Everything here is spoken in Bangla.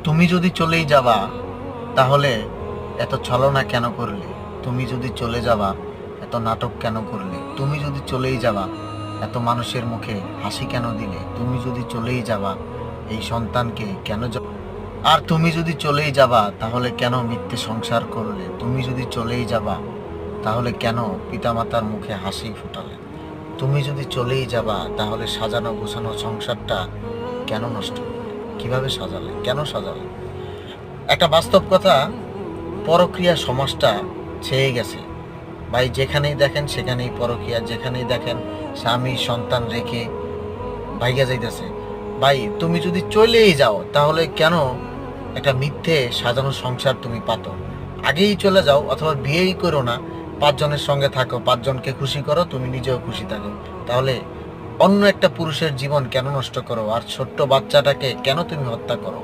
তুমি যদি চলেই যাবা তাহলে এত ছলনা কেন করলে? তুমি যদি চলে যাবা এত নাটক কেন করলে? তুমি যদি চলেই যাবা এত মানুষের মুখে হাসি কেন দিলে? তুমি যদি চলেই যাবা এই সন্তানকে কেন আর তুমি যদি চলেই যাবা তাহলে কেন মিথ্যে সংসার করলে? তুমি যদি চলেই যাবা তাহলে কেন পিতামাতার মুখে হাসি ফোটালে? তুমি যদি চলেই যাবা তাহলে সাজানো গোছানো সংসারটা কেন নষ্ট করলে? কিভাবে সাজালে? কেন সাজালে? একটা বাস্তব কথা, পরক্রিয়া সমাজটা ছেয়ে গেছে ভাই। যেখানেই দেখেন সেখানেই পরক্রিয়া, যেখানেই দেখেন স্বামী সন্তান রেখে ভাইগা যাইতেছে। ভাই তুমি যদি চলেই যাও তাহলে কেন একটা মিথ্যে সাজানো সংসার তুমি পাতো? আগেই চলে যাও অথবা বিয়েই করো না, 5 জনের সঙ্গে থাকো, 5 জনকে খুশি করো, তুমি নিজেও খুশি থাকো। তাহলে অন্য একটা পুরুষের জীবন কেন নষ্ট করো? আর ছোট্ট বাচ্চাটাকে কেন তুমি হত্যা করো?